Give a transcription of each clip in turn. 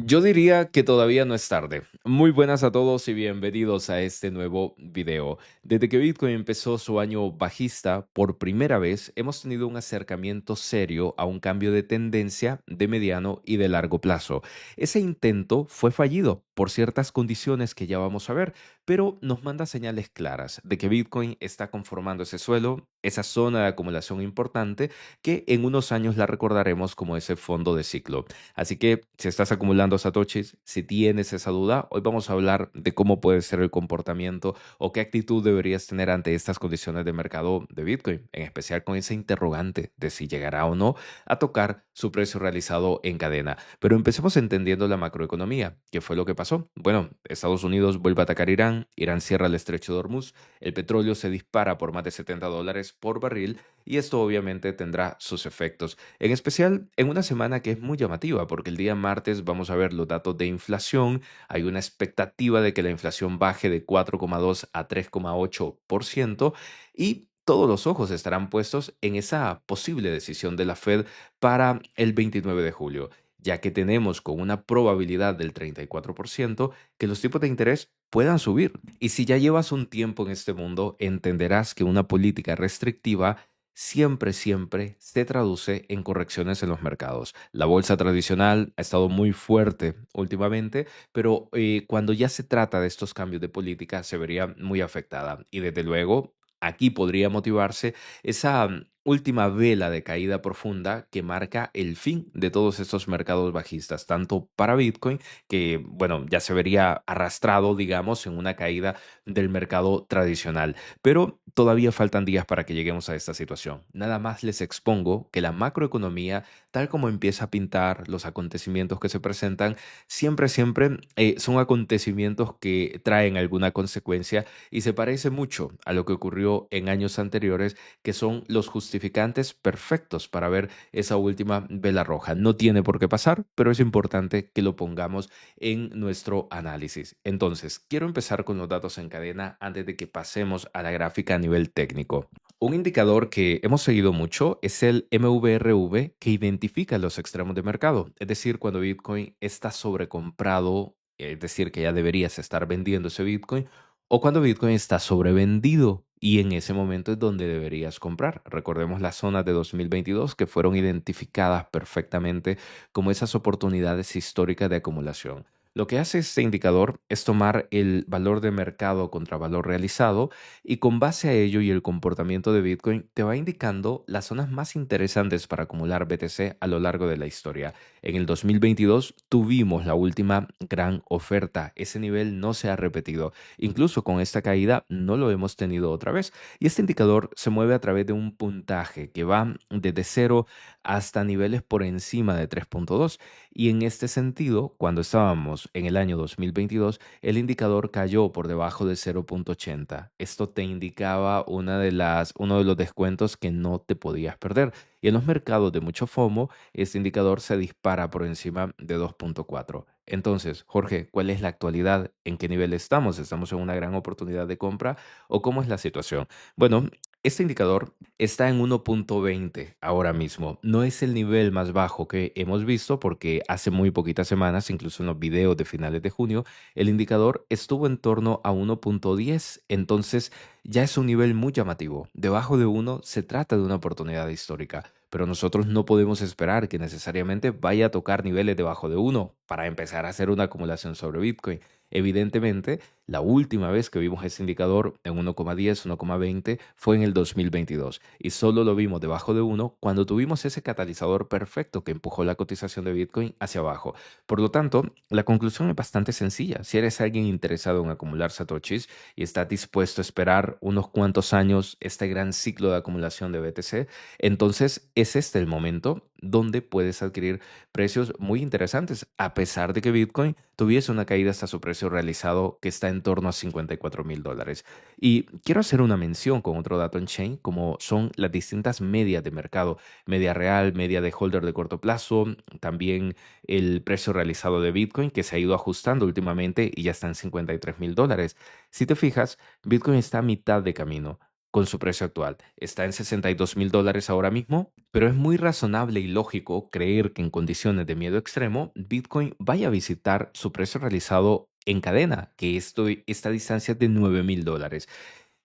Yo diría que todavía no es tarde. Muy buenas a todos y bienvenidos a este nuevo video. Desde que Bitcoin empezó su año bajista, por primera vez hemos tenido un acercamiento serio a un cambio de tendencia de mediano y de largo plazo. Ese intento fue fallido por ciertas condiciones que ya vamos a ver, pero nos manda señales claras de que Bitcoin está conformando ese suelo, esa zona de acumulación importante que en unos años la recordaremos como ese fondo de ciclo. Así que si estás acumulando satoshis, si tienes esa duda, hoy vamos a hablar de cómo puede ser el comportamiento o qué actitud deberías tener ante estas condiciones de mercado de Bitcoin, en especial con ese interrogante de si llegará o no a tocar su precio realizado en cadena. Pero empecemos entendiendo la macroeconomía. ¿Qué fue lo que pasó? Bueno, Estados Unidos vuelve a atacar Irán, Irán cierra el estrecho de Hormuz, el petróleo se dispara por más de $70 por barril y esto obviamente tendrá sus efectos en especial en una semana que es muy llamativa, porque el día martes vamos a ver los datos de inflación. Hay una expectativa de que la inflación baje de 4,2 a 3,8% y todos los ojos estarán puestos en esa posible decisión de la Fed para el 29 de julio, ya que tenemos con una probabilidad del 34% que los tipos de interés puedan subir. Y si ya llevas un tiempo en este mundo, entenderás que una política restrictiva siempre se traduce en correcciones en los mercados. La bolsa tradicional ha estado muy fuerte últimamente, pero cuando ya se trata de estos cambios de política se vería muy afectada. Y desde luego, aquí podría motivarse esa última vela de caída profunda que marca el fin de todos estos mercados bajistas, tanto para Bitcoin, que bueno, ya se vería arrastrado, digamos, en una caída del mercado tradicional. Pero todavía faltan días para que lleguemos a esta situación. Nada más les expongo que la macroeconomía, tal como empieza a pintar los acontecimientos que se presentan, siempre son acontecimientos que traen alguna consecuencia y se parece mucho a lo que ocurrió en años anteriores, que son los justificantes perfectos para ver esa última vela roja. No tiene por qué pasar, pero es importante que lo pongamos en nuestro análisis. Entonces, quiero empezar con los datos en cadena antes de que pasemos a la gráfica a nivel técnico. Un indicador que hemos seguido mucho es el MVRV que identifica los extremos de mercado, es decir, cuando Bitcoin está sobrecomprado, es decir, que ya deberías estar vendiendo ese Bitcoin, o cuando Bitcoin está sobrevendido. Y en ese momento es donde deberías comprar. Recordemos las zonas de 2022 que fueron identificadas perfectamente como esas oportunidades históricas de acumulación. Lo que hace este indicador es tomar el valor de mercado contra valor realizado y con base a ello y el comportamiento de Bitcoin te va indicando las zonas más interesantes para acumular BTC a lo largo de la historia. En el 2022 tuvimos la última gran oferta. Ese nivel no se ha repetido. Incluso con esta caída no lo hemos tenido otra vez. Y este indicador se mueve a través de un puntaje que va desde cero hasta niveles por encima de 3,2. Y en este sentido, cuando estábamos en el año 2022, el indicador cayó por debajo de 0,80. Esto te indicaba uno de los descuentos que no te podías perder. Y en los mercados de mucho FOMO, este indicador se dispara por encima de 2,4. Entonces, Jorge, ¿cuál es la actualidad? ¿En qué nivel estamos? ¿Estamos en una gran oportunidad de compra o cómo es la situación? Bueno, este indicador está en 1,20 ahora mismo. No es el nivel más bajo que hemos visto porque hace muy poquitas semanas, incluso en los videos de finales de junio, el indicador estuvo en torno a 1,10. Entonces ya es un nivel muy llamativo. Debajo de uno se trata de una oportunidad histórica, pero nosotros no podemos esperar que necesariamente vaya a tocar niveles debajo de uno para empezar a hacer una acumulación sobre Bitcoin. Evidentemente, la última vez que vimos ese indicador en 1,10, 1,20 fue en el 2022 y solo lo vimos debajo de uno cuando tuvimos ese catalizador perfecto que empujó la cotización de Bitcoin hacia abajo. Por lo tanto, la conclusión es bastante sencilla. Si eres alguien interesado en acumular satoshis y estás dispuesto a esperar unos cuantos años este gran ciclo de acumulación de BTC, entonces es este el momento donde puedes adquirir precios muy interesantes, a pesar de que Bitcoin tuviese una caída hasta su precio realizado que está en torno a $54,000. Y quiero hacer una mención con otro dato en Chain, como son las distintas medias de mercado, media real, media de holder de corto plazo, también el precio realizado de Bitcoin que se ha ido ajustando últimamente y ya está en $53,000. Si te fijas, Bitcoin está a mitad de camino. con su precio actual. Está en $62,000 ahora mismo, pero es muy razonable y lógico creer que en condiciones de miedo extremo, Bitcoin vaya a visitar su precio realizado en cadena, que esta distancia es de $9,000.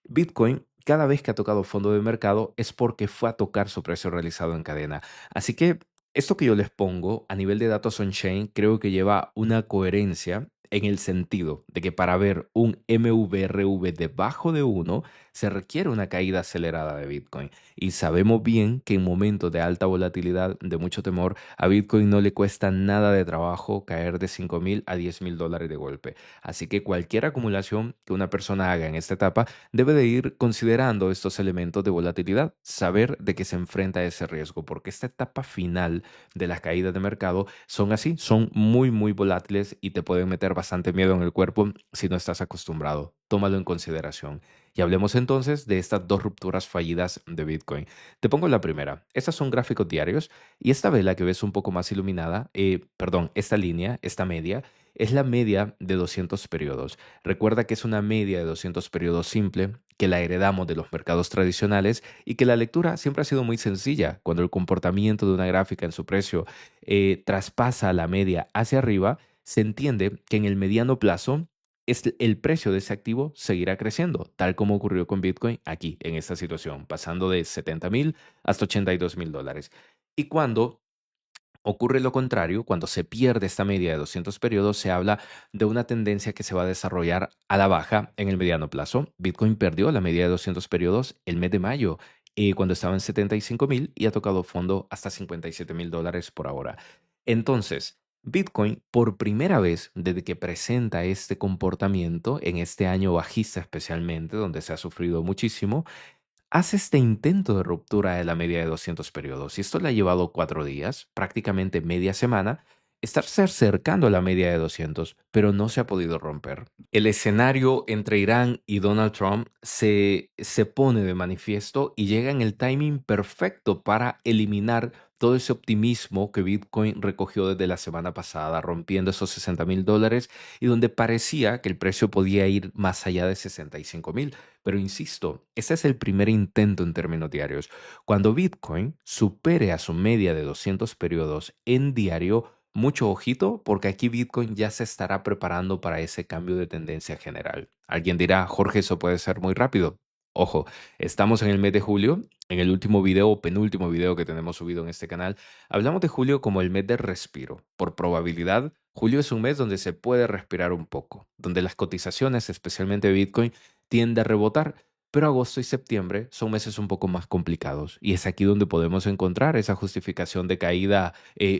Bitcoin, cada vez que ha tocado fondo de mercado es porque fue a tocar su precio realizado en cadena. Así que esto que yo les pongo a nivel de datos on-chain creo que lleva una coherencia en el sentido de que para ver un MVRV debajo de uno se requiere una caída acelerada de Bitcoin. Y sabemos bien que en momentos de alta volatilidad, de mucho temor, a Bitcoin no le cuesta nada de trabajo caer de 5,000 a $10,000 de golpe. Así que cualquier acumulación que una persona haga en esta etapa debe de ir considerando estos elementos de volatilidad, saber de qué se enfrenta a ese riesgo, porque esta etapa final de las caídas de mercado son así, son muy, muy volátiles y te pueden meter bastante miedo en el cuerpo si no estás acostumbrado. Tómalo en consideración. Y hablemos entonces de estas dos rupturas fallidas de Bitcoin. Te pongo la primera. Estas son gráficos diarios y esta vela que ves un poco más iluminada, perdón, esta línea, esta media, es la media de 200 periodos. Recuerda que es una media de 200 periodos simple, que la heredamos de los mercados tradicionales y que la lectura siempre ha sido muy sencilla. Cuando el comportamiento de una gráfica en su precio traspasa la media hacia arriba, se entiende que en el mediano plazo el precio de ese activo seguirá creciendo, tal como ocurrió con Bitcoin aquí, en esta situación, pasando de 70,000 hasta $82,000. Y cuando ocurre lo contrario, cuando se pierde esta media de 200 periodos, se habla de una tendencia que se va a desarrollar a la baja en el mediano plazo. Bitcoin perdió la media de 200 periodos el mes de mayo, cuando estaba en 75,000 y ha tocado fondo hasta $57,000 por ahora. Entonces, Bitcoin, por primera vez desde que presenta este comportamiento, en este año bajista especialmente, donde se ha sufrido muchísimo, hace este intento de ruptura de la media de 200 periodos y esto le ha llevado 4 días, prácticamente media semana, estarse acercando a la media de 200, pero no se ha podido romper. El escenario entre Irán y Donald Trump se pone de manifiesto y llega en el timing perfecto para eliminar todo ese optimismo que Bitcoin recogió desde la semana pasada, rompiendo esos $60,000 y donde parecía que el precio podía ir más allá de 65,000. Pero insisto, este es el primer intento en términos diarios. Cuando Bitcoin supere a su media de 200 periodos en diario, mucho ojito porque aquí Bitcoin ya se estará preparando para ese cambio de tendencia general. Alguien dirá, Jorge, eso puede ser muy rápido. Ojo, estamos en el mes de julio. En el último video o penúltimo video que tenemos subido en este canal, hablamos de julio como el mes de respiro. Por probabilidad, julio es un mes donde se puede respirar un poco, donde las cotizaciones, especialmente Bitcoin, tiende a rebotar, pero agosto y septiembre son meses un poco más complicados y es aquí donde podemos encontrar esa justificación de caída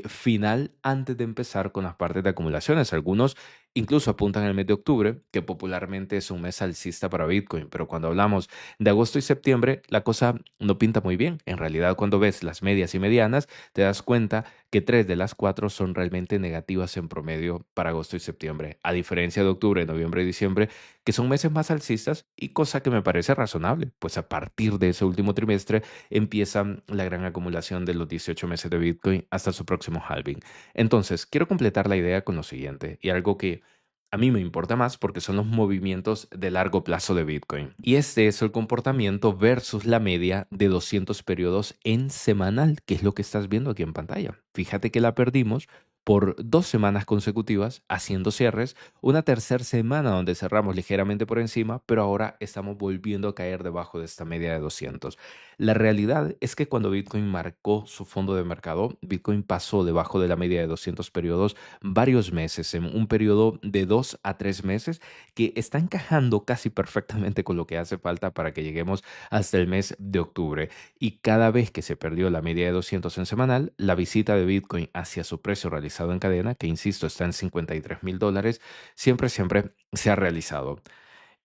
final antes de empezar con las partes de acumulaciones. Algunos incluso apuntan al mes de octubre, que popularmente es un mes alcista para Bitcoin, pero cuando hablamos de agosto y septiembre, la cosa no pinta muy bien. En realidad, cuando ves las medias y medianas, te das cuenta que 3 de las 4 son realmente negativas en promedio para agosto y septiembre, a diferencia de octubre, noviembre y diciembre, que son meses más alcistas y cosa que me parece razonable, pues a partir de ese último trimestre empieza la gran acumulación de los 18 meses de Bitcoin hasta su próximo halving. Entonces, quiero completar la idea con lo siguiente y algo que a mí me importa más porque son los movimientos de largo plazo de Bitcoin. Y este es el comportamiento versus la media de 200 periodos en semanal, que es lo que estás viendo aquí en pantalla. Fíjate que la perdimos por 2 semanas consecutivas haciendo cierres, una tercera semana donde cerramos ligeramente por encima, pero ahora estamos volviendo a caer debajo de esta media de 200. La realidad es que cuando Bitcoin marcó su fondo de mercado, Bitcoin pasó debajo de la media de 200 periodos varios meses, en un periodo de 2 a 3 meses, que está encajando casi perfectamente con lo que hace falta para que lleguemos hasta el mes de octubre. Y cada vez que se perdió la media de 200 en semanal, la visita de Bitcoin hacia su precio realizado en cadena, que insisto está en $53,000, siempre se ha realizado.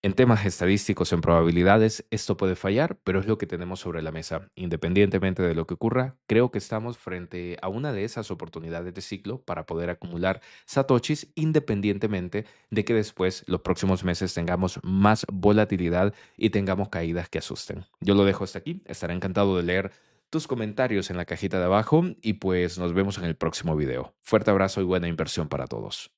En temas estadísticos, en probabilidades, esto puede fallar, pero es lo que tenemos sobre la mesa. Independientemente de lo que ocurra, creo que estamos frente a una de esas oportunidades de ciclo para poder acumular satoshis, independientemente de que después, los próximos meses, tengamos más volatilidad y tengamos caídas que asusten. Yo lo dejo hasta aquí. Estaré encantado de leer tus comentarios en la cajita de abajo y pues nos vemos en el próximo video. Fuerte abrazo y buena inversión para todos.